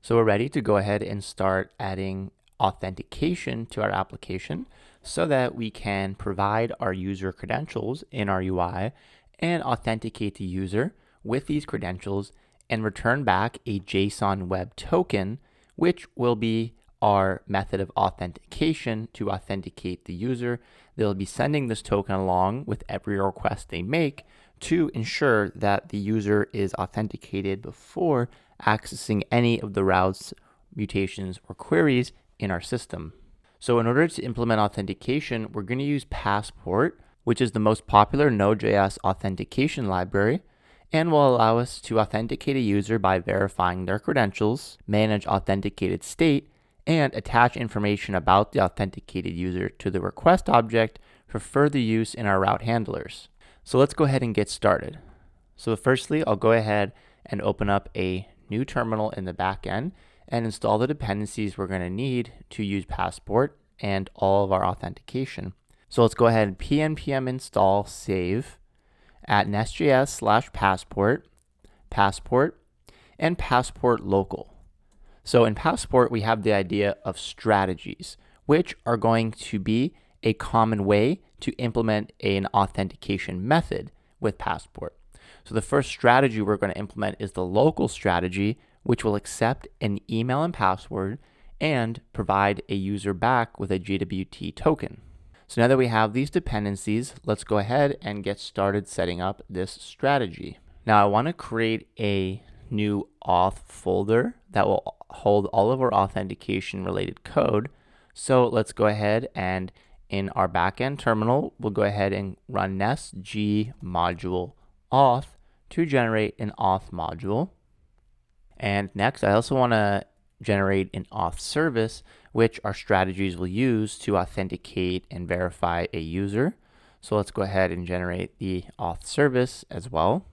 So we're ready to go ahead and start adding authentication to our application so that we can provide our user credentials in our UI and authenticate the user with these credentials and return back a JSON web token, which will be our method of authentication to authenticate the user. They'll be sending this token along with every request they make to ensure that the user is authenticated before accessing any of the routes, mutations, or queries in our system. So in order to implement authentication, we're going to use Passport, which is the most popular Node.js authentication library, and will allow us to authenticate a user by verifying their credentials, manage authenticated state, and attach information about the authenticated user to the request object for further use in our route handlers. So let's go ahead and get started. So firstly, I'll go ahead and open up a new terminal in the backend and install the dependencies we're going to need to use Passport and all of our authentication. So let's go ahead and npm install save at nestjs/passport, passport, and passport local. So in Passport, we have the idea of strategies, which are going to be a common way to implement an authentication method with Passport. So the first strategy we're going to implement is the local strategy, which will accept an email and password and provide a user back with a JWT token. So now that we have these dependencies, let's go ahead and get started setting up this strategy. Now I want to create a new auth folder that will hold all of our authentication related code. So let's go ahead and in our backend terminal, we'll go ahead and run nest g module auth to generate an auth module. And next, I also want to generate an auth service, which our strategies will use to authenticate and verify a user. So let's go ahead and generate the auth service as well.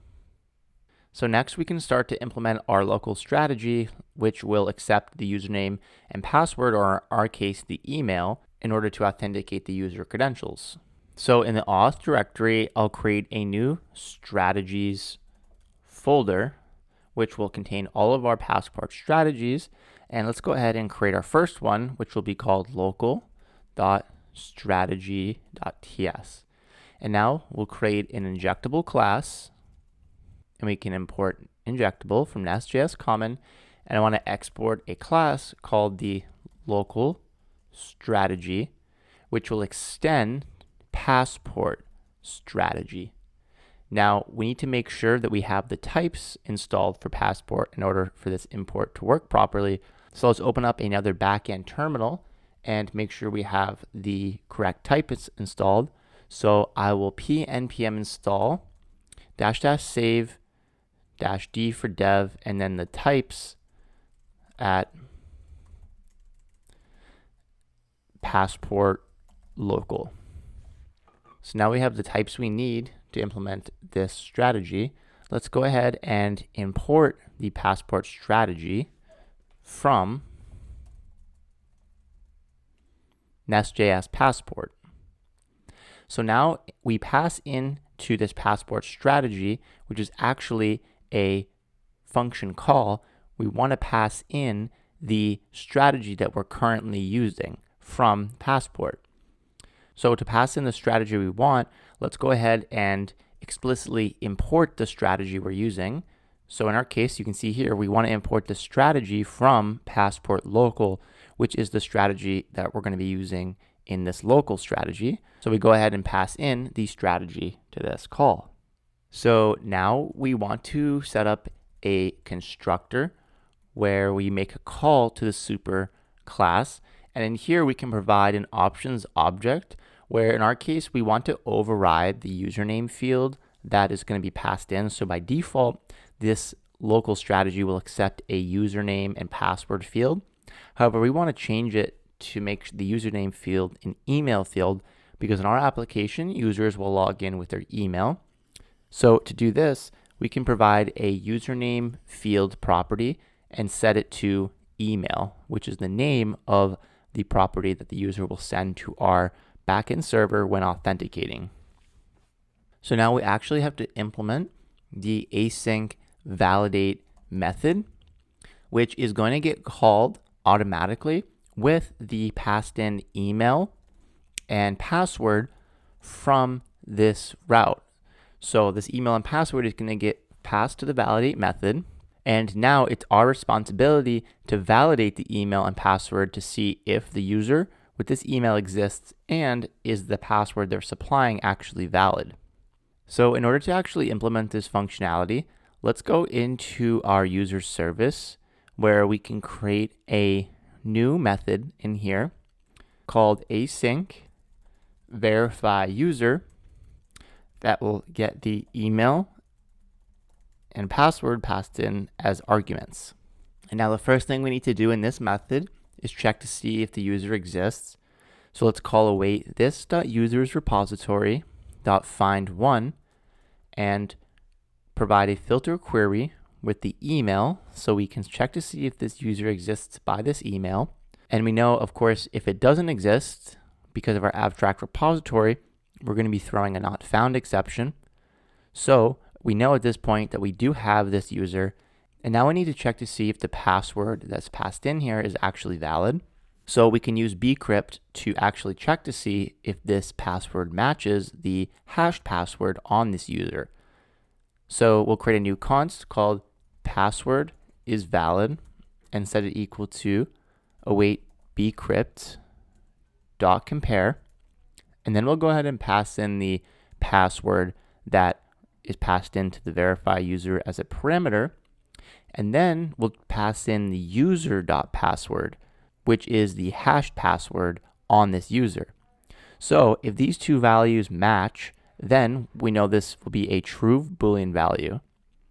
So next we can start to implement our local strategy, which will accept the username and password, or in our case, the email, in order to authenticate the user credentials. So in the auth directory, I'll create a new strategies folder, which will contain all of our Passport strategies. And let's go ahead and create our first one, which will be called local.strategy.ts. And now we'll create an injectable class, and we can import injectable from Nest.js common. And I want to export a class called the local strategy, which will extend Passport strategy. Now we need to make sure that we have the types installed for Passport in order for this import to work properly. So let's open up another backend terminal and make sure we have the correct types installed. So I will npm install --save -d for dev, and then the types at Passport local. So now we have the types we need to implement this strategy. Let's go ahead and import the Passport strategy from Nest.js Passport. So now we pass in to this Passport strategy, which is actually a function call. We want to pass in the strategy that we're currently using from Passport. So to pass in the strategy we want, let's go ahead and explicitly import the strategy we're using. So in our case, you can see here, we want to import the strategy from Passport local, which is the strategy that we're going to be using in this local strategy. So we go ahead and pass in the strategy to this call. So now we want to set up a constructor where we make a call to the super class. And in here, we can provide an options object where in our case, we want to override the username field that is going to be passed in. So by default, this local strategy will accept a username and password field. However, we want to change it to make the username field an email field, because in our application, users will log in with their email. So to do this, we can provide a username field property and set it to email, which is the name of the property that the user will send to our backend server when authenticating. So now we actually have to implement the async validate method. which is going to get called automatically with the passed in email and password from this route. So this email and password is going to get passed to the validate method. And now it's our responsibility to validate the email and password to see if the user with this email exists and is the password they're supplying actually valid. So in order to actually implement this functionality, let's go into our user service where we can create a new method in here called async verify user that will get the email and password passed in as arguments. And now the first thing we need to do in this method is check to see if the user exists. So let's call await this.users repository .find one and provide a filter query with the email so we can check to see if this user exists by this email. And we know, of course, if it doesn't exist because of our abstract repository, we're going to be throwing a not found exception. So we know at this point that we do have this user, and now we need to check to see if the password that's passed in here is actually valid. So we can use bcrypt to actually check to see if this password matches the hashed password on this user. So we'll create a new const called password is valid and set it equal to await bcrypt dot compare. And then we'll go ahead and pass in the password that is passed into the verify user as a parameter. And then we'll pass in the user.password, which is the hashed password on this user. So if these two values match, then we know this will be a true Boolean value.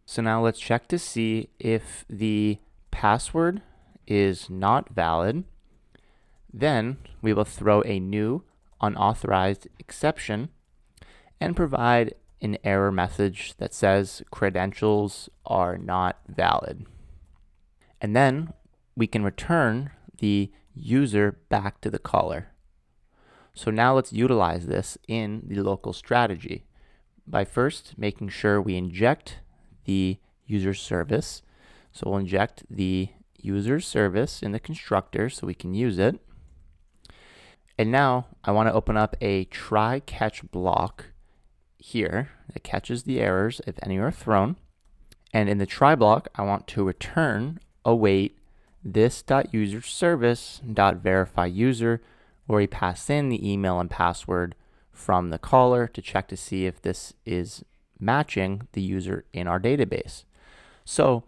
So now let's check to see if the password is not valid. Then we will throw a new unauthorized exception and provide an error message that says credentials are not valid. And then we can return the user back to the caller. So now let's utilize this in the local strategy by first making sure we inject the user service. So we'll inject the user service in the constructor so we can use it. And now I want to open up a try catch block here that catches the errors if any are thrown. And in the try block, I want to return await this.userService.verify user, where we pass in the email and password from the caller to check to see if this is matching the user in our database. So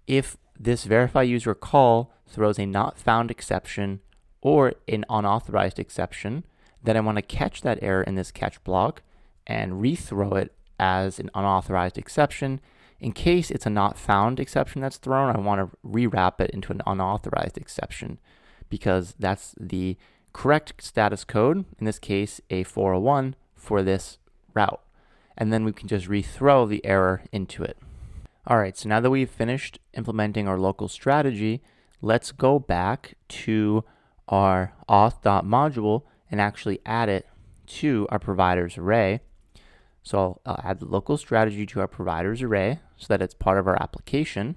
if this verify user call throws a not found exception or an unauthorized exception, then I want to catch that error in this catch block and rethrow it as an unauthorized exception. In case it's a not found exception that's thrown, I want to rewrap it into an unauthorized exception because that's the correct status code, in this case a 401 for this route. And then we can just rethrow the error into it. All right, so now that we've finished implementing our local strategy, let's go back to our auth.module and actually add it to our providers array. So I'll add the local strategy to our providers array so that it's part of our application.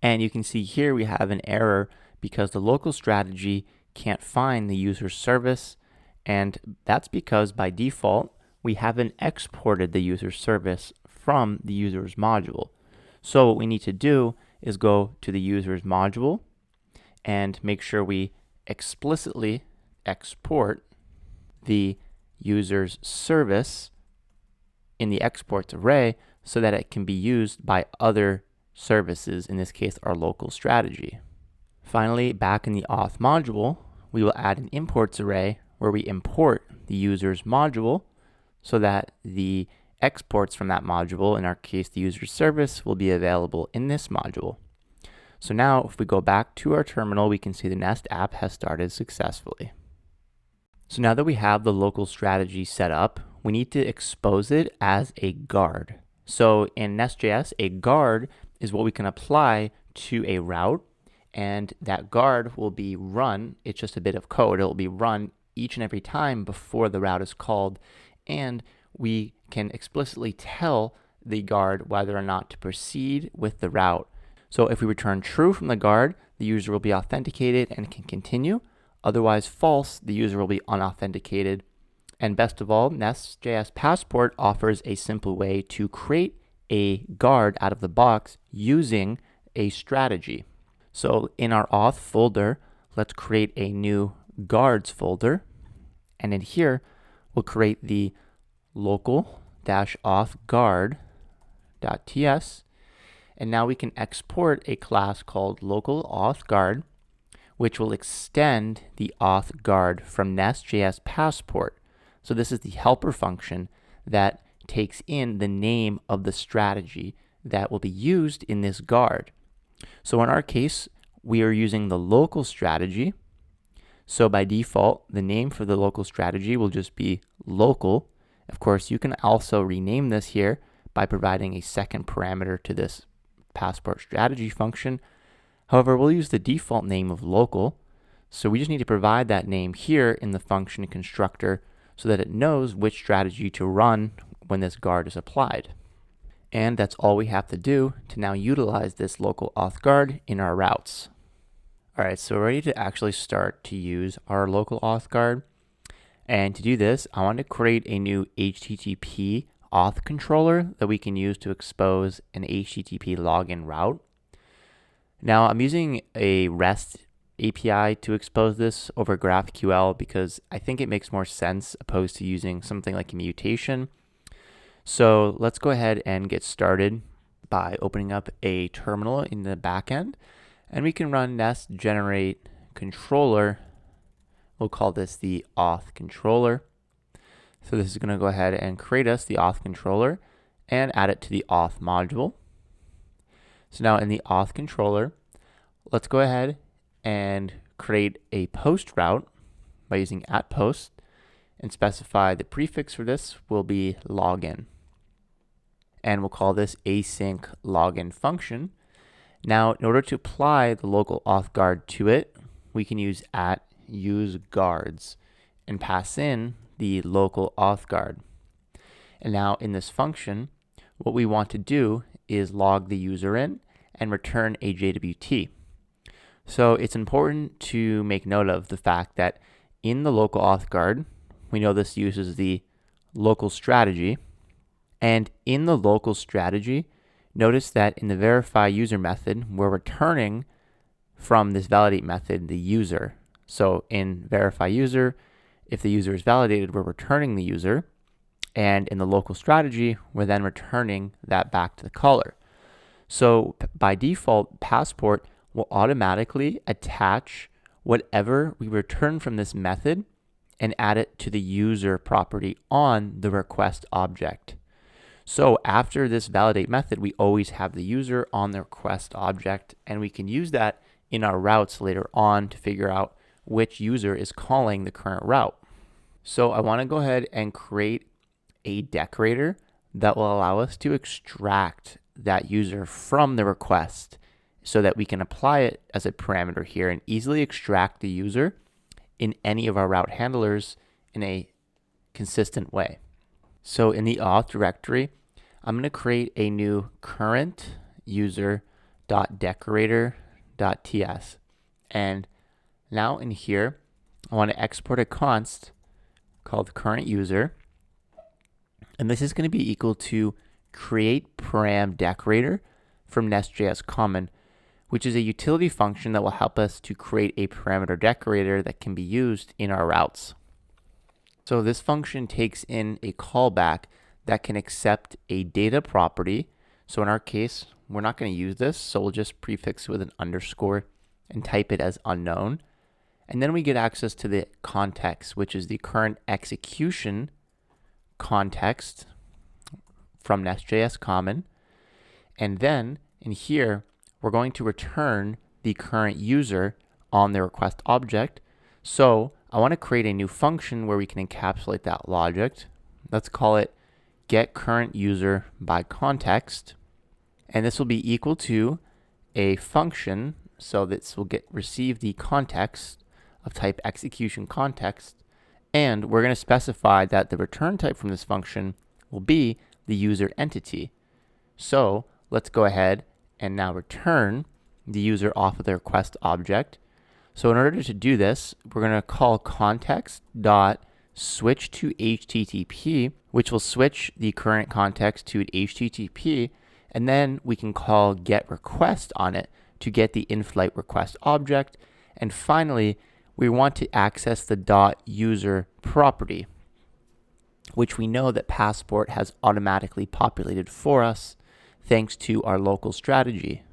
And you can see here we have an error because the local strategy can't find the user service, and that's because by default we haven't exported the user service from the user's module. So what we need to do is go to the user's module and make sure we explicitly export the user's service in the exports array so that it can be used by other services, in this case our local strategy. Finally, back in the auth module, we will add an imports array where we import the user's module so that the exports from that module, in our case the user service, will be available in this module. So now if we go back to our terminal, we can see the Nest app has started successfully. So now that we have the local strategy set up, we need to expose it as a guard. So in Nest.js, a guard is what we can apply to a route, and that guard will be run. It's just a bit of code. It will be run each and every time before the route is called, and we can explicitly tell the guard whether or not to proceed with the route. So if we return true from the guard, the user will be authenticated and can continue. Otherwise false, the user will be unauthenticated. And best of all, Nest.js Passport offers a simple way to create a guard out of the box using a strategy. So in our auth folder, let's create a new guards folder. And in here, we'll create the local-auth guard.ts. And now we can export a class called local-auth-guard, which will extend the auth guard from Nest.js Passport. So this is the helper function that takes in the name of the strategy that will be used in this guard. So in our case, we are using the local strategy. So by default, the name for the local strategy will just be local. Of course, you can also rename this here by providing a second parameter to this passport strategy function. However, we'll use the default name of local. So we just need to provide that name here in the function constructor so that it knows which strategy to run when this guard is applied. And that's all we have to do to now utilize this local auth guard in our routes. All right, so we're ready to actually start to use our local auth guard. And to do this, I want to create a new HTTP auth controller that we can use to expose an HTTP login route. Now I'm using a REST API to expose this over GraphQL because I think it makes more sense opposed to using something like a mutation. So let's go ahead and get started by opening up a terminal in the backend, and we can run nest generate controller. We'll call this the auth controller. So this is going to go ahead and create us the auth controller and add it to the auth module. So now in the auth controller, let's go ahead and create a post route by using @post and specify the prefix for this will be login. And we'll call this async login function. Now, in order to apply the local auth guard to it, we can use @useGuards and pass in the local auth guard. And now in this function, what we want to do is log the user in and return a JWT. So it's important to make note of the fact that in the local auth guard, we know this uses the local strategy. And in the local strategy, notice that in the verify user method, we're returning from this validate method the user. So in verify user, if the user is validated, we're returning the user. And in the local strategy, we're then returning that back to the caller. So by default, Passport will automatically attach whatever we return from this method and add it to the user property on the request object. So after this validate method, we always have the user on the request object, and we can use that in our routes later on to figure out which user is calling the current route. So I want to go ahead and create a decorator that will allow us to extract that user from the request so that we can apply it as a parameter here and easily extract the user in any of our route handlers in a consistent way. So in the auth directory, I'm going to create a new current user.decorator.ts. And now in here, I want to export a const called current user. And this is going to be equal to create param decorator from Nest.js common, which is a utility function that will help us to create a parameter decorator that can be used in our routes. So this function takes in a callback that can accept a data property. So in our case, we're not going to use this, so we'll just prefix it with an underscore and type it as unknown. And then we get access to the context, which is the current execution context from Nest.js common. And then in here, we're going to return the current user on the request object. So I want to create a new function where we can encapsulate that logic. Let's call it getCurrentUserByContext. And this will be equal to a function. So this will receive the context of type execution context. And we're going to specify that the return type from this function will be the user entity. So let's go ahead and now return the user off of the request object. So in order to do this, we're going to call context dot switch to HTTP, which will switch the current context to HTTP, and then we can call get request on it to get the in-flight request object. And finally, we want to access the dot user property, which we know that Passport has automatically populated for us thanks to our local strategy.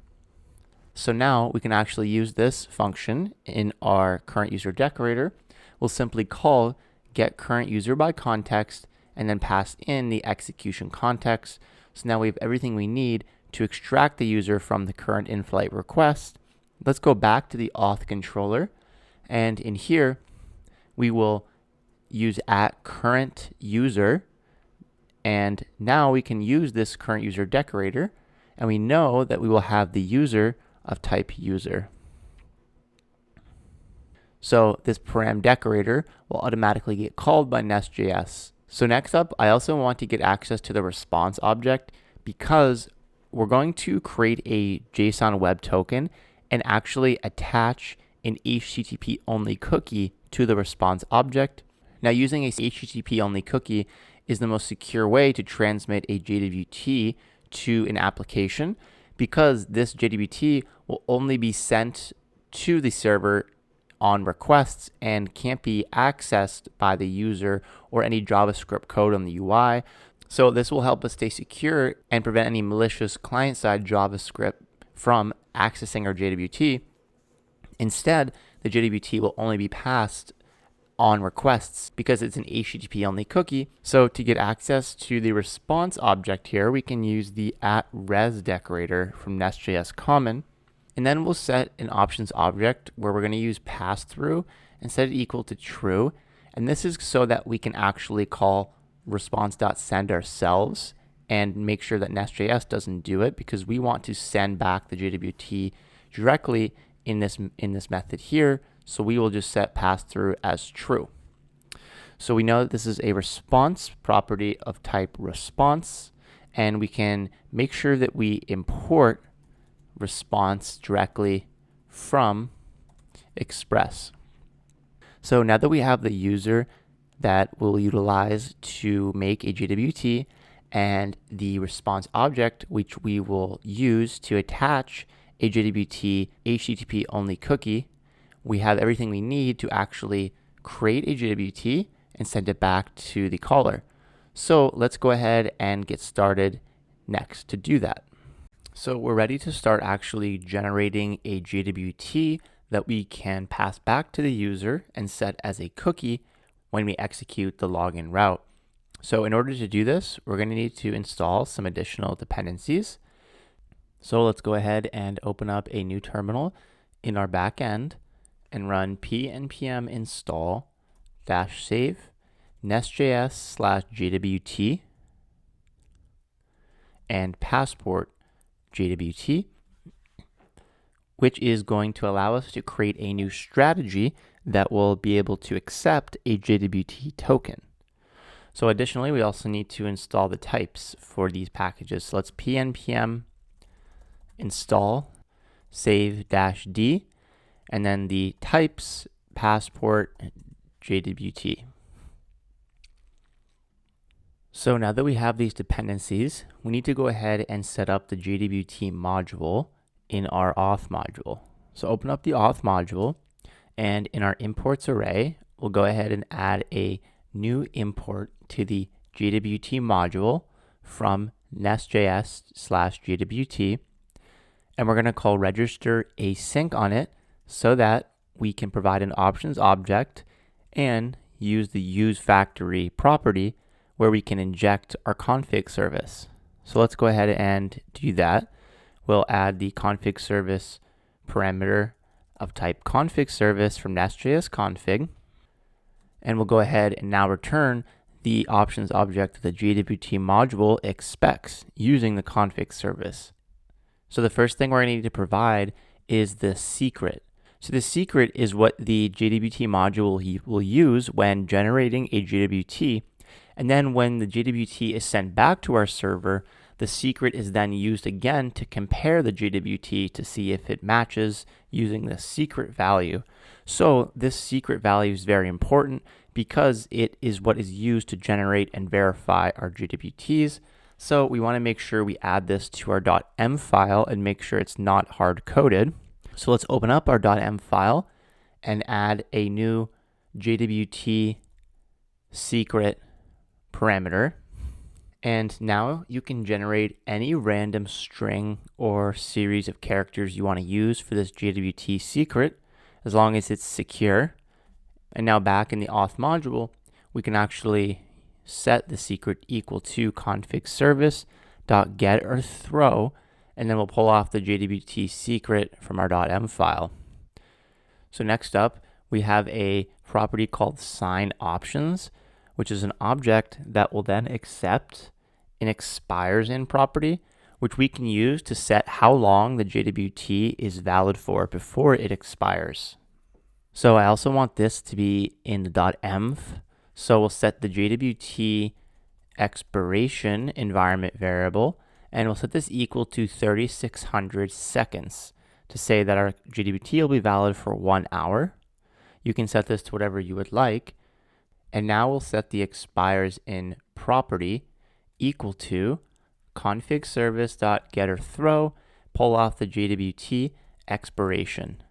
So now we can actually use this function in our current user decorator. We'll simply call get current user by context and then pass in the execution context. So now we have everything we need to extract the user from the current in-flight request. Let's go back to the auth controller, and in here we will use at current user, and now we can use this current user decorator, and we know that we will have the user of type user. So this param decorator will automatically get called by Nest.js. So next up, I also want to get access to the response object because we're going to create a JSON web token and actually attach an HTTP only cookie to the response object. Now, using a HTTP only cookie is the most secure way to transmit a JWT to an application, because this JWT will only be sent to the server on requests and can't be accessed by the user or any JavaScript code on the UI. So this will help us stay secure and prevent any malicious client-side JavaScript from accessing our JWT. Instead, the JWT will only be passed on requests because it's an HTTP only cookie. So to get access to the response object here, we can use the @res decorator from Nest.js common, and then we'll set an options object where we're going to use pass through and set it equal to true. And this is so that we can actually call response.send ourselves and make sure that Nest.js doesn't do it, because we want to send back the JWT directly in this method here. So we will just set pass through as true. So we know that this is a response property of type response, and we can make sure that we import response directly from Express. So now that we have the user that we'll utilize to make a JWT and the response object, which we will use to attach a JWT HTTP only cookie, we have everything we need to actually create a JWT and send it back to the caller. So let's go ahead and get started next to do that. So we're ready to start actually generating a JWT that we can pass back to the user and set as a cookie when we execute the login route. So in order to do this, we're going to need to install some additional dependencies. So let's go ahead and open up a new terminal in our backend and run npm install -save nestjs/jwt and passport JWT, which is going to allow us to create a new strategy that will be able to accept a JWT token. So additionally, we also need to install the types for these packages. So let's npm install save-d and then the types passport JWT. So now that we have these dependencies, we need to go ahead and set up the JWT module in our auth module. So open up the auth module, and in our imports array, we'll go ahead and add a new import to the JWT module from nestjs/jwt, and we're going to call register async on it so that we can provide an options object and use the use factory property where we can inject our config service. So let's go ahead and do that. We'll add the config service parameter of type config service from Nest.js config, and we'll go ahead and now return the options object that the JWT module expects using the config service. So the first thing we're going to need to provide is the secret. So the secret is what the JWT module will use when generating a JWT. And then when the JWT is sent back to our server, the The secret is then used again to compare the JWT to see if it matches using the secret value. So this secret value is very important because it is what is used to generate and verify our JWTs. So we want to make sure we add this to our .m file and make sure it's not hard-coded. So let's open up our .m file and add a new JWT secret parameter. And now you can generate any random string or series of characters you want to use for this JWT secret, as long as it's secure. And now back in the auth module, we can actually set the secret equal to config service.get or throw, and then we'll pull off the JWT secret from our .m file. So next up, we have a property called sign options, which is an object that will then accept an expires in property, which we can use to set how long the JWT is valid for before it expires. So I also want this to be in the .env. So we'll set the JWT expiration environment variable, and we'll set this equal to 3600 seconds to say that our JWT will be valid for 1 hour. You can set this to whatever you would like. And now we'll set the expires in property equal to config service.getOrThrow, pull off the JWT expiration.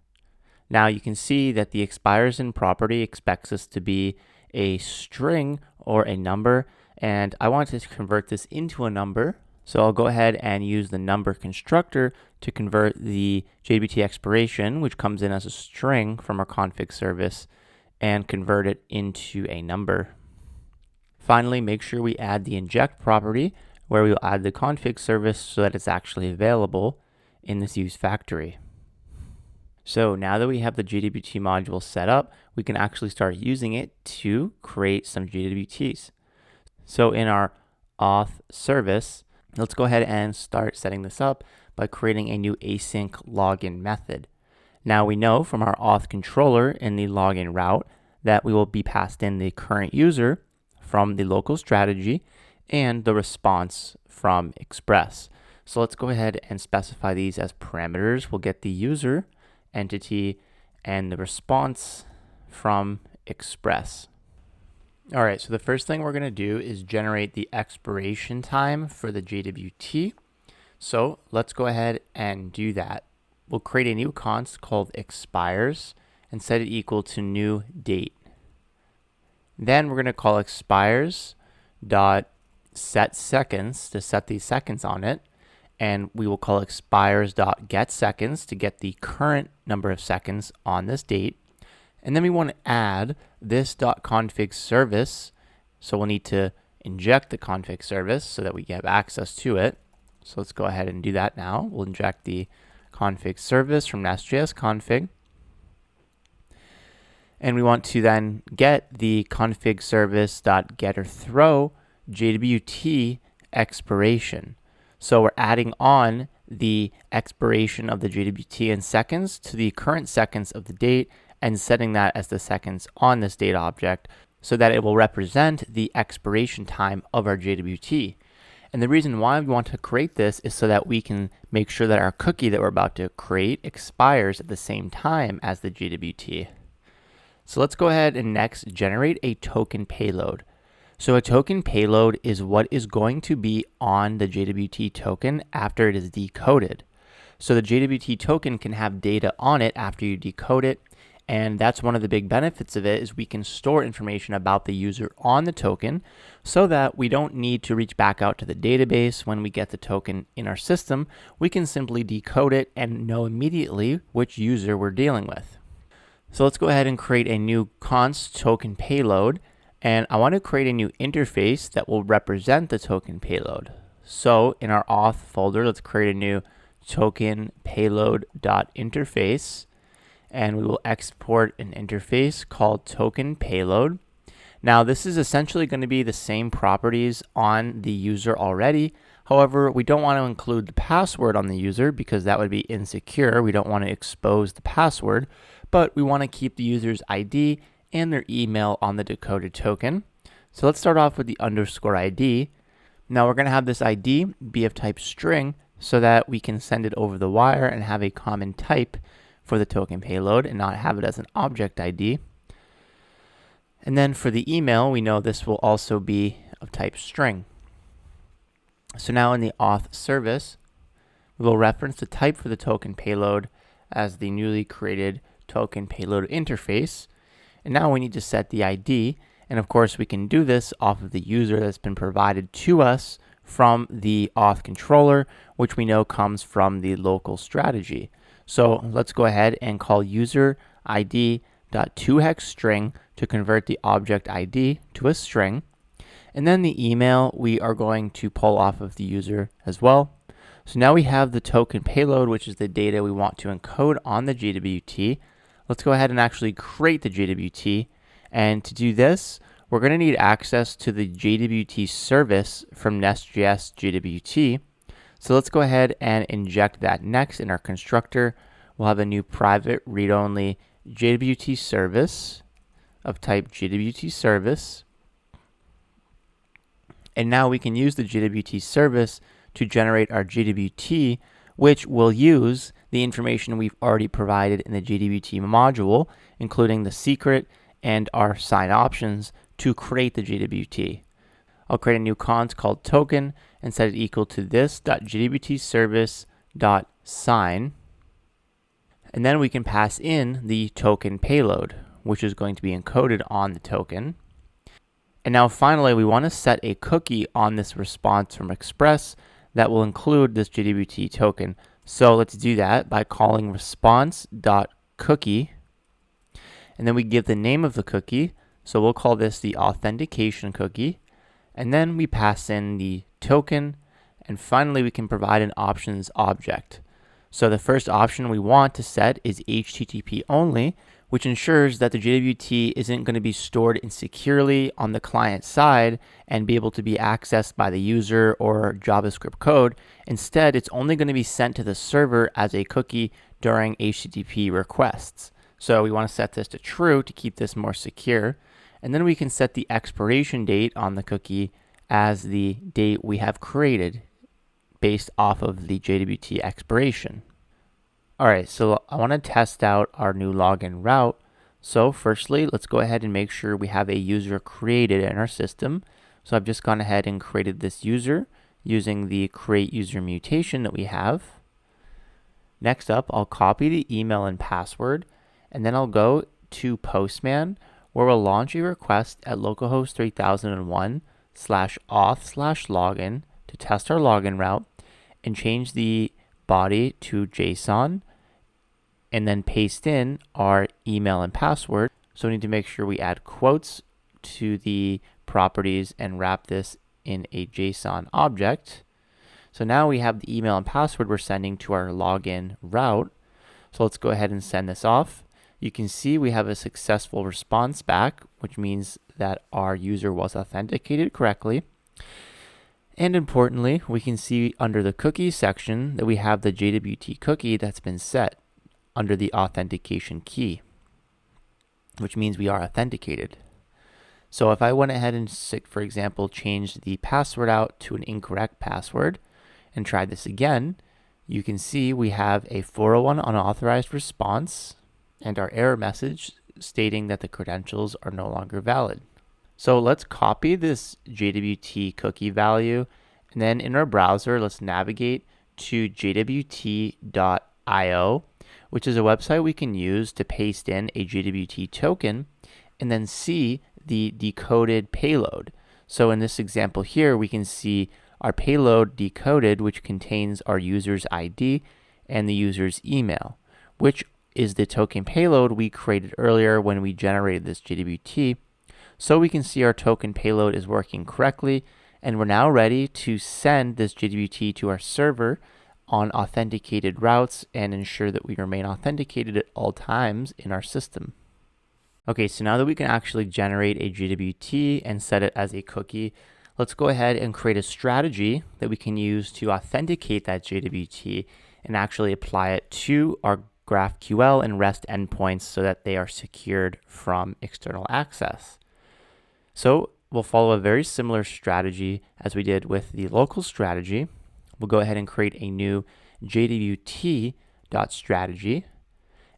Now you can see that the expires in property expects us to be a string or a number, and I want to convert this into a number. So I'll go ahead and use the number constructor to convert the JWT expiration, which comes in as a string from our config service, and convert it into a number. Finally, make sure we add the inject property, where we'll add the config service so that it's actually available in this use factory. So now that we have the JWT module set up, we can actually start using it to create some JWTs. So in our auth service, let's go ahead and start setting this up by creating a new async login method. Now we know from our auth controller in the login route that we will be passed in the current user from the local strategy and the response from Express. So let's go ahead and specify these as parameters. We'll get the user, entity, and the response from Express. All right, so the first thing we're going to do is generate the expiration time for the JWT. So let's go ahead and do that. We'll create a new const called expires and set it equal to new date. Then we're going to call expires dot set seconds to set these seconds on it, and we will call expires dot get seconds to get the current number of seconds on this date. And then we want to add this .config service, so we'll need to inject the config service so that we have access to it. So let's go ahead and do that now. We'll inject the config service from nest.js config. And we want to then get the config service.getOrThrow JWT expiration. So we're adding on the expiration of the JWT in seconds to the current seconds of the date and setting that as the seconds on this data object so that it will represent the expiration time of our JWT. And the reason why we want to create this is so that we can make sure that our cookie that we're about to create expires at the same time as the JWT. So let's go ahead and next generate a token payload. So a token payload is what is going to be on the JWT token after it is decoded. So the JWT token can have data on it after you decode it, and that's one of the big benefits of it is we can store information about the user on the token so that we don't need to reach back out to the database when we get the token in our system. We can simply decode it and know immediately which user we're dealing with. So let's go ahead and create a new const token payload, and I want to create a new interface that will represent the token payload. So in our auth folder, let's create a new token payload.interface, and we will export an interface called token payload. Now this is essentially going to be the same properties on the user already. However, we don't want to include the password on the user because that would be insecure. We don't want to expose the password, but we want to keep the user's ID and their email on the decoded token. So let's start off with the underscore ID. Now we're going to have this ID be of type string so that we can send it over the wire and have a common type for the token payload and not have it as an object ID. And then for the email, we know this will also be of type string. So now in the auth service, we will reference the type for the token payload as the newly created token payload interface. And now we need to set the ID. And of course, we can do this off of the user that's been provided to us from the auth controller, which we know comes from the local strategy. So let's go ahead and call user ID.toHex string to convert the object ID to a string. And then the email we are going to pull off of the user as well. So now we have the token payload, which is the data we want to encode on the JWT. Let's go ahead and actually create the JWT. And to do this, we're going to need access to the JWT service from Nest.js JWT. So let's go ahead and inject that next in our constructor. We'll have a new private read-only JWT service of type JWT service. And now we can use the JWT service to generate our JWT, which will use the information we've already provided in the JWT module, including the secret and our sign options to create the JWT. I'll create a new const called token and set it equal to this.jwtservice.sign. And then we can pass in the token payload, which is going to be encoded on the token. And now finally, we want to set a cookie on this response from Express that will include this JWT token. So let's do that by calling response.cookie. And then we give the name of the cookie. So we'll call this the authentication cookie. And then we pass in the token. And finally, we can provide an options object. So the first option we want to set is HTTP only, which ensures that the JWT isn't going to be stored insecurely on the client side and be able to be accessed by the user or JavaScript code. Instead, it's only going to be sent to the server as a cookie during HTTP requests. So we want to set this to true to keep this more secure. And then we can set the expiration date on the cookie as the date we have created based off of the JWT expiration. All right, so I want to test out our new login route. So firstly, let's go ahead and make sure we have a user created in our system. So I've just gone ahead and created this user using the create user mutation that we have. Next up, I'll copy the email and password, and then I'll go to Postman, where we'll launch a request at localhost 3001/auth/login to test our login route and change the body to JSON, and then paste in our email and password. So we need to make sure we add quotes to the properties and wrap this in a JSON object. So now we have the email and password we're sending to our login route. So let's go ahead and send this off. You can see we have a successful response back, which means that our user was authenticated correctly. And importantly, we can see under the cookie section that we have the JWT cookie that's been set under the authentication key, which means we are authenticated. So if I went ahead and, for example, changed the password out to an incorrect password and tried this again, you can see we have a 401 unauthorized response and our error message stating that the credentials are no longer valid. So let's copy this JWT cookie value, and then in our browser, let's navigate to jwt.io, which is a website we can use to paste in a JWT token and then see the decoded payload. So in this example here, we can see our payload decoded, which contains our user's ID and the user's email, which is the token payload we created earlier when we generated this JWT. So we can see our token payload is working correctly, and we're now ready to send this JWT to our server on authenticated routes and ensure that we remain authenticated at all times in our system. Okay, so now that we can actually generate a JWT and set it as a cookie, let's go ahead and create a strategy that we can use to authenticate that JWT and actually apply it to our GraphQL and REST endpoints so that they are secured from external access. So we'll follow a very similar strategy as we did with the local strategy. We'll go ahead and create a new JWT.strategy,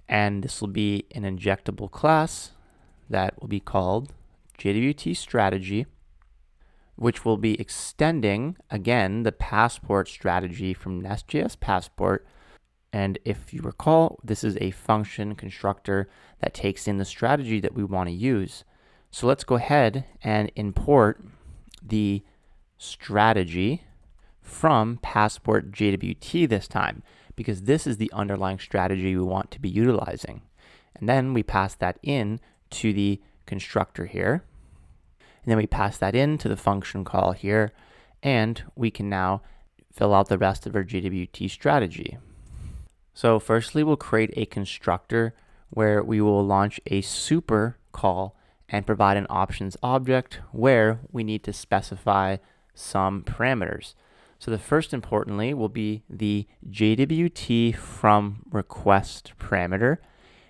and this will be an injectable class that will be called JWT strategy, which will be extending, again, the passport strategy from Nest.js passport. And if you recall, this is a function constructor that takes in the strategy that we want to use. So let's go ahead and import the strategy from passport JWT this time, because this is the underlying strategy we want to be utilizing. And then we pass that in to the constructor here. And then we pass that into the function call here, and we can now fill out the rest of our JWT strategy. So firstly, we'll create a constructor where we will launch a super call and provide an options object where we need to specify some parameters. So the first, importantly, will be the JWT from request parameter.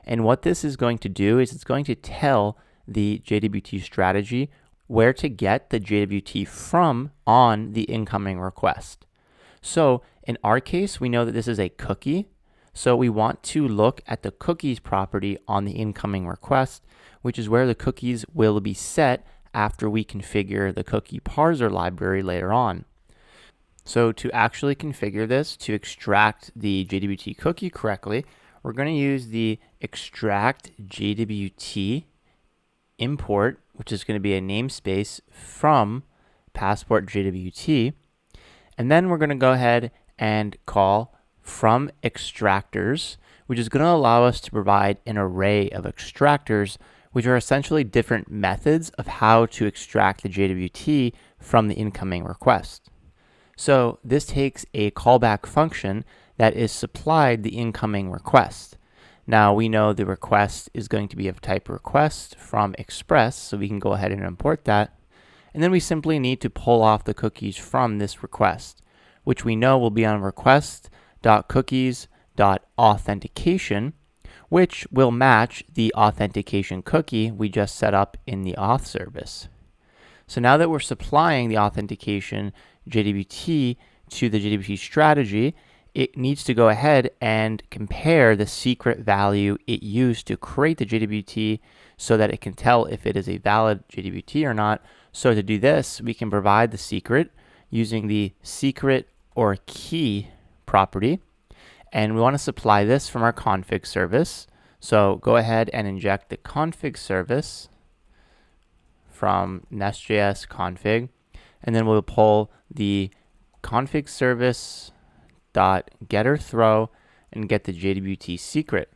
And what this is going to do is it's going to tell the JWT strategy where to get the JWT from on the incoming request. So in our case, we know that this is a cookie. So we want to look at the cookies property on the incoming request, which is where the cookies will be set after we configure the cookie parser library later on. So to actually configure this, to extract the JWT cookie correctly, we're going to use the extract JWT import, which is going to be a namespace from passport JWT. And then we're going to go ahead and call from extractors, which is going to allow us to provide an array of extractors, which are essentially different methods of how to extract the JWT from the incoming request. So this takes a callback function that is supplied the incoming request. Now we know the request is going to be of type request from express, so we can go ahead and import that. And then we simply need to pull off the cookies from this request, which we know will be on request.cookies.authentication, which will match the authentication cookie we just set up in the auth service. So now that we're supplying the authentication JWT to the JWT strategy, it needs to go ahead and compare the secret value it used to create the JWT so that it can tell if it is a valid JWT or not. So to do this, we can provide the secret using the secret or key property. And we want to supply this from our config service. So go ahead and inject the config service from Nest.js config. And then we'll pull the config service .getter throw and get the JWT secret.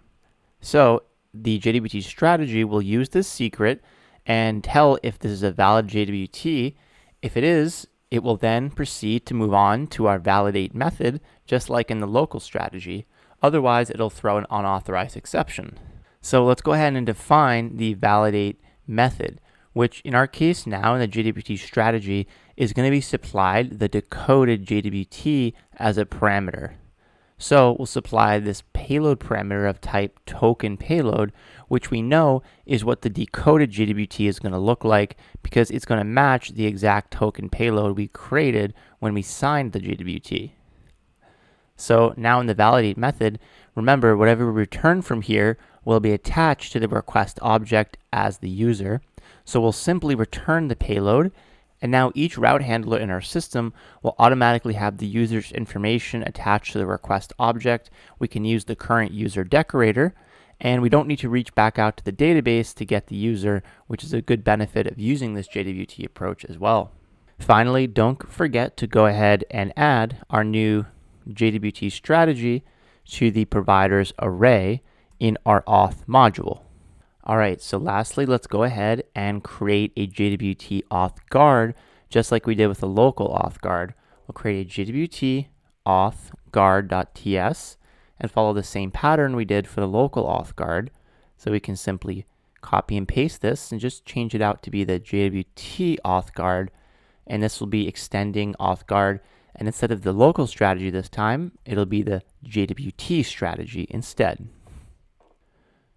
So the JWT strategy will use this secret and tell if this is a valid JWT. If it is, it will then proceed to move on to our validate method, just like in the local strategy. Otherwise, it'll throw an unauthorized exception. So let's go ahead and define the validate method, which in our case now in the JWT strategy is going to be supplied the decoded JWT as a parameter. So we'll supply this payload parameter of type token payload, which we know is what the decoded JWT is going to look like because it's going to match the exact token payload we created when we signed the JWT. So now in the validate method, remember whatever we return from here will be attached to the request object as the user. So we'll simply return the payload, and now each route handler in our system will automatically have the user's information attached to the request object. We can use the current user decorator, and we don't need to reach back out to the database to get the user, which is a good benefit of using this JWT approach as well. Finally, don't forget to go ahead and add our new JWT strategy to the provider's array in our auth module. All right, so lastly, let's go ahead and create a JWT auth guard, just like we did with the local auth guard. We'll create a JWT auth guard.ts and follow the same pattern we did for the local auth guard. So we can simply copy and paste this and just change it out to be the JWT auth guard. And this will be extending auth guard. And instead of the local strategy this time, it'll be the JWT strategy instead.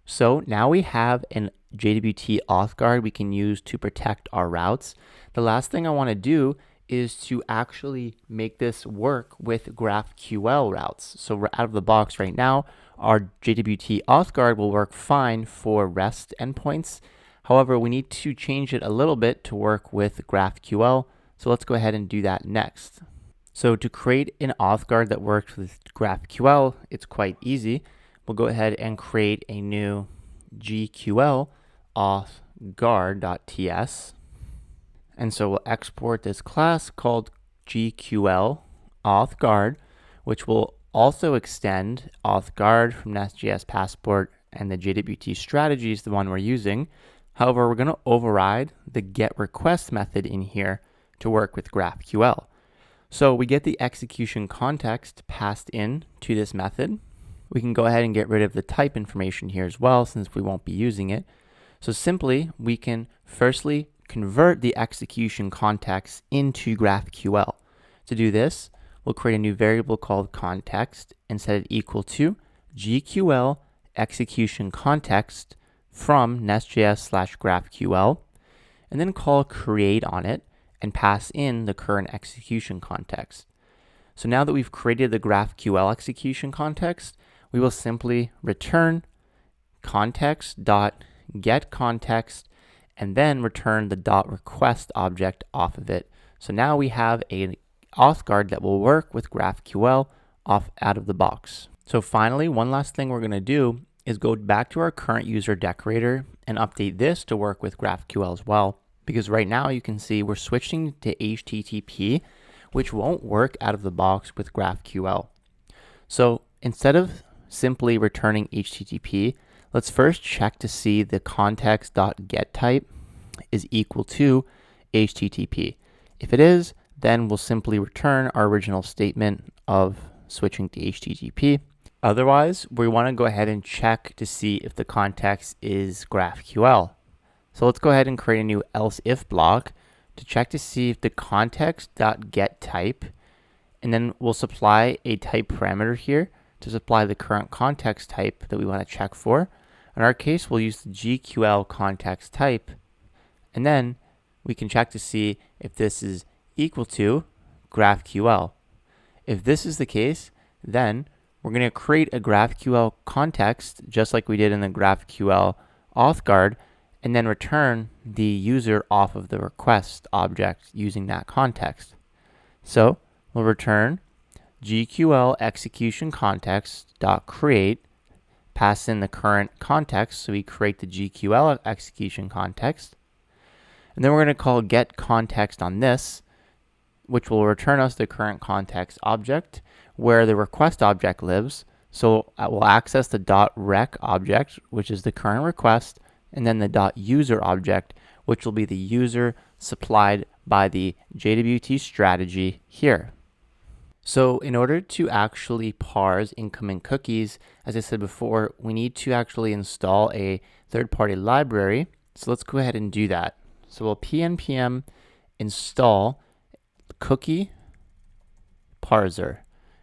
So now we have an JWT auth guard we can use to protect our routes. The last thing I want to do is to actually make this work with GraphQL routes. So we're out of the box right now. Our JWT auth guard will work fine for REST endpoints. However, we need to change it a little bit to work with GraphQL. So let's go ahead and do that next. So to create an auth guard that works with GraphQL, it's quite easy. We'll go ahead and create a new GQL auth guard.ts. And so we'll export this class called GQL auth guard, which will also extend auth guard from Nest.js Passport, and the JWT strategy is the one we're using. However, we're going to override the getRequest method in here to work with GraphQL. So we get the execution context passed in to this method. We can go ahead and get rid of the type information here as well, since we won't be using it. So simply, we can firstly convert the execution context into GraphQL. To do this, we'll create a new variable called context and set it equal to GQL execution context from Nest.js/GraphQL, and then call create on it and pass in the current execution context. So now that we've created the GraphQL execution context, we will simply return context.getContext and then return the .request object off of it. So now we have an auth guard that will work with GraphQL out of the box. So finally, one last thing we're going to do is go back to our current user decorator and update this to work with GraphQL as well. Because right now you can see we're switching to HTTP, which won't work out of the box with GraphQL. So instead of simply returning HTTP, let's first check to see the context.getType is equal to HTTP. If it is, then we'll simply return our original statement of switching to HTTP. Otherwise, we want to go ahead and check to see if the context is GraphQL. So let's go ahead and create a new else if block to check to see if the context.getType, and then we'll supply a type parameter here to supply the current context type that we want to check for. In our case, we'll use the GQL context type, and then we can check to see if this is equal to GraphQL. If this is the case, then we're going to create a GraphQL context just like we did in the GraphQL auth guard, and then return the user off of the request object using that context. So we'll return GQL execution context.create, pass in the current context, so we create the GQL execution context, and then we're going to call getContext on this, which will return us the current context object where the request object lives. So we'll access the .rec object, which is the current request, and then the .user object, which will be the user supplied by the JWT strategy here. So in order to actually parse incoming cookies, as I said before, we need to actually install a third-party library. So let's go ahead and do that. So we'll npm install cookie parser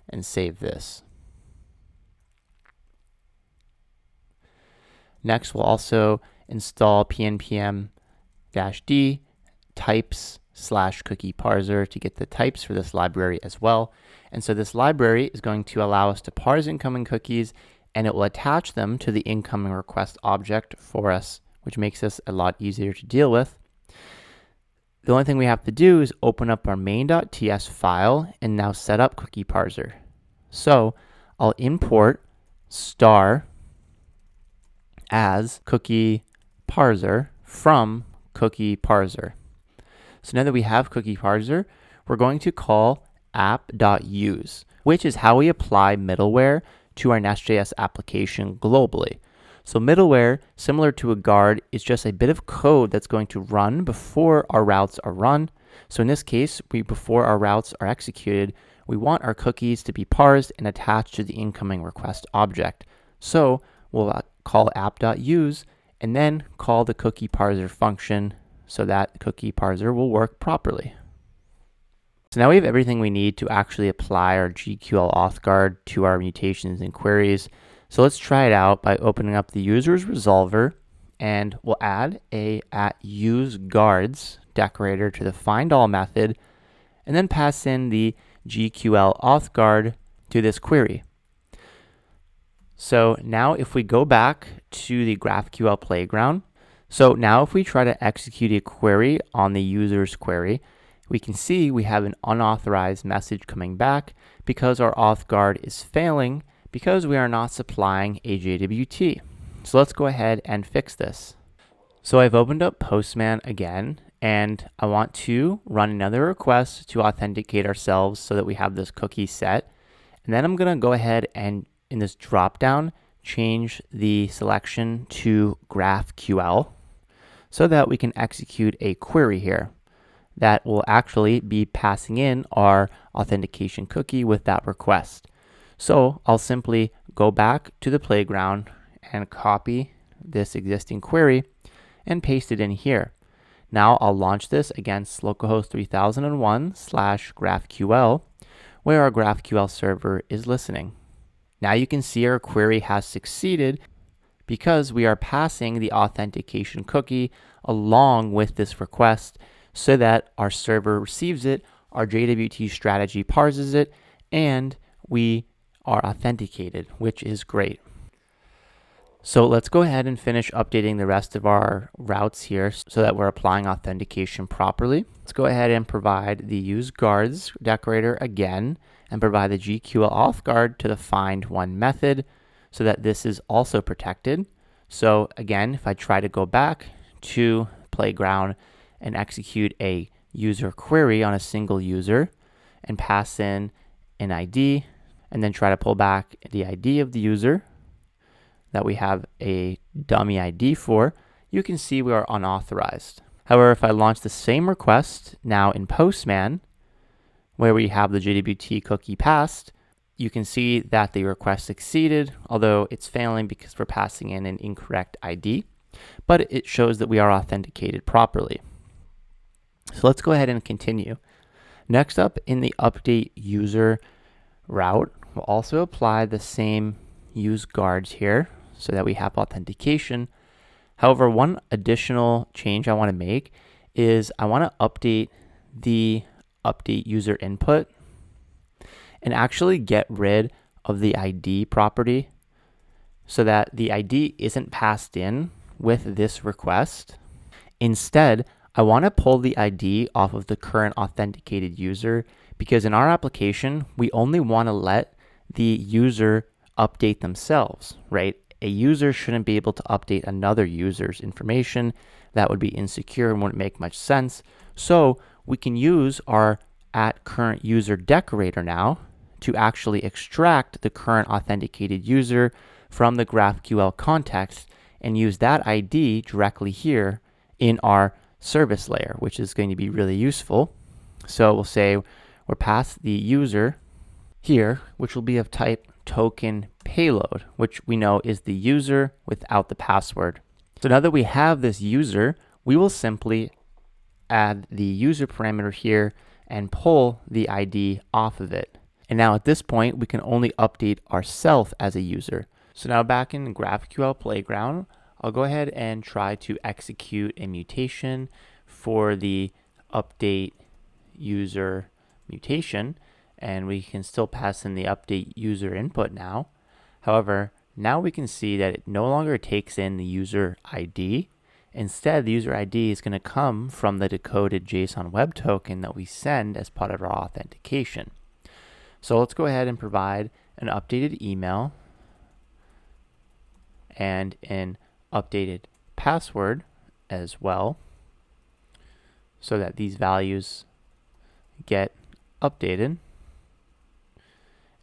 and save this. Next, we'll also install pnpm-d types/cookie parser to get the types for this library as well. And so this library is going to allow us to parse incoming cookies, and it will attach them to the incoming request object for us, which makes this a lot easier to deal with. The only thing we have to do is open up our main.ts file and now set up cookie parser. So I'll import star as cookie parser from cookie parser. So now that we have cookie parser, we're going to call app.use, which is how we apply middleware to our Nest.js application globally. So middleware, similar to a guard, is just a bit of code that's going to run before our routes are run. So in this case, before our routes are executed, we want our cookies to be parsed and attached to the incoming request object. So we'll call app.use and then call the cookie parser function so that the cookie parser will work properly. So now we have everything we need to actually apply our GQL auth guard to our mutations and queries. So let's try it out by opening up the user's resolver, and we'll add a @useGuards decorator to the findAll method, and then pass in the GQL authguard to this query. So now if we go back to the GraphQL playground, so now if we try to execute a query on the user's query, we can see we have an unauthorized message coming back because our authguard is failing because we are not supplying a JWT. So let's go ahead and fix this. So I've opened up Postman again, and I want to run another request to authenticate ourselves so that we have this cookie set. And then I'm going to go ahead and in this dropdown, change the selection to GraphQL so that we can execute a query here that will actually be passing in our authentication cookie with that request. So I'll simply go back to the playground and copy this existing query and paste it in here. Now I'll launch this against localhost 3001/GraphQL, where our GraphQL server is listening. Now you can see our query has succeeded because we are passing the authentication cookie along with this request so that our server receives it, our JWT strategy parses it, and we are authenticated, which is great. So let's go ahead and finish updating the rest of our routes here so that we're applying authentication properly. Let's go ahead and provide the useGuards decorator again and provide the GQL authguard to the find1 method so that this is also protected. So again, if I try to go back to playground and execute a user query on a single user and pass in an ID and then try to pull back the ID of the user that we have a dummy ID for, you can see we are unauthorized. However, if I launch the same request now in Postman, where we have the JWT cookie passed, you can see that the request succeeded, although it's failing because we're passing in an incorrect ID, but it shows that we are authenticated properly. So let's go ahead and continue. Next up in the update user route, we'll also apply the same useGuards here so that we have authentication. However, one additional change I want to make is I want to update the update user input and actually get rid of the ID property so that the ID isn't passed in with this request. Instead, I want to pull the ID off of the current authenticated user because in our application, we only want to let the user update themselves, right? A user shouldn't be able to update another user's information. That would be insecure and wouldn't make much sense. So we can use our @current_user decorator now to actually extract the current authenticated user from the GraphQL context and use that ID directly here in our service layer, which is going to be really useful. So we'll say we're past the user here, which will be of type token payload, which we know is the user without the password. So now that we have this user, we will simply add the user parameter here and pull the ID off of it. And now at this point, we can only update ourselves as a user. So now back in GraphQL Playground, I'll go ahead and try to execute a mutation for the update user mutation, and we can still pass in the update user input now. However, now we can see that it no longer takes in the user ID. Instead, the user ID is going to come from the decoded JSON web token that we send as part of our authentication. So let's go ahead and provide an updated email and an updated password as well so that these values get updated.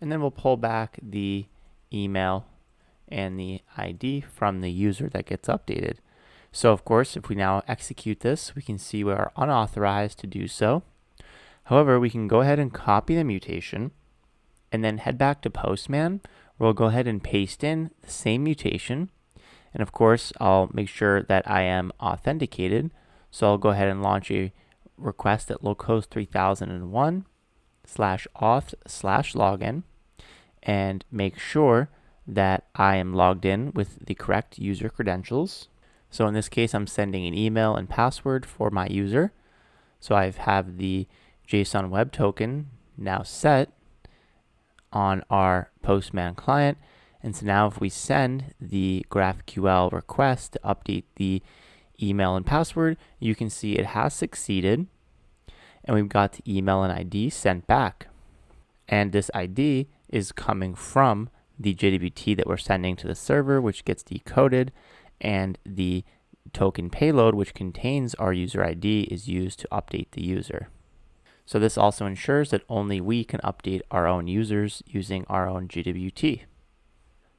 And then we'll pull back the email and the ID from the user that gets updated. So of course, if we now execute this, we can see we are unauthorized to do so. However, we can go ahead and copy the mutation and then head back to Postman, where we'll go ahead and paste in the same mutation. And of course, I'll make sure that I am authenticated. So I'll go ahead and launch a request at localhost 3001/auth/login and make sure that I am logged in with the correct user credentials. So in this case, I'm sending an email and password for my user. So I have the JSON web token now set on our Postman client. And so now if we send the GraphQL request to update the email and password, you can see it has succeeded. And we've got the email and ID sent back. And this ID is coming from the JWT that we're sending to the server, which gets decoded, and the token payload, which contains our user ID, is used to update the user. So this also ensures that only we can update our own users using our own JWT.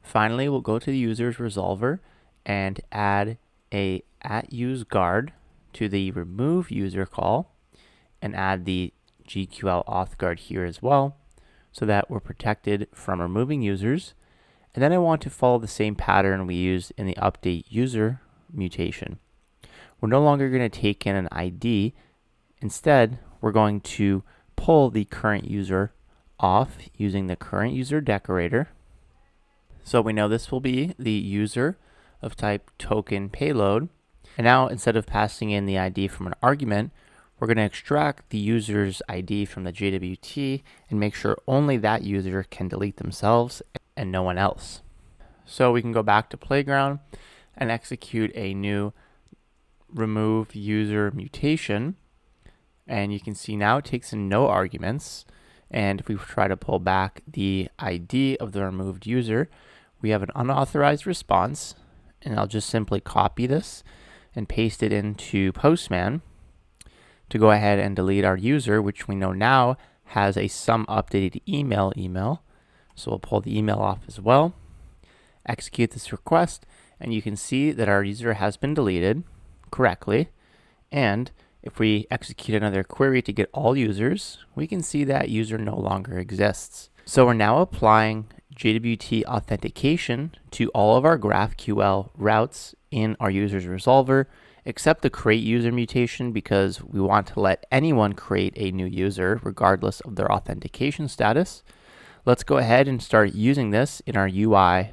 Finally, we'll go to the user's resolver and add a @useGuard to the remove user call and add the GQL auth guard here as well, so that we're protected from removing users. And then I want to follow the same pattern we used in the update user mutation. We're no longer going to take in an ID. Instead, we're going to pull the current user off using the current user decorator. So we know this will be the user of type token payload. And now instead of passing in the ID from an argument, we're going to extract the user's ID from the JWT and make sure only that user can delete themselves and no one else. So we can go back to Playground and execute a new remove user mutation. And you can see now it takes in no arguments. And if we try to pull back the ID of the removed user, we have an unauthorized response. And I'll just simply copy this and paste it into Postman to go ahead and delete our user, which we know now has a some updated email. So we'll pull the email off as well, execute this request, and you can see that our user has been deleted correctly. And if we execute another query to get all users, we can see that user no longer exists. So we're now applying JWT authentication to all of our GraphQL routes in our user's resolver, except the create user mutation, because we want to let anyone create a new user regardless of their authentication status. Let's go ahead and start using this in our UI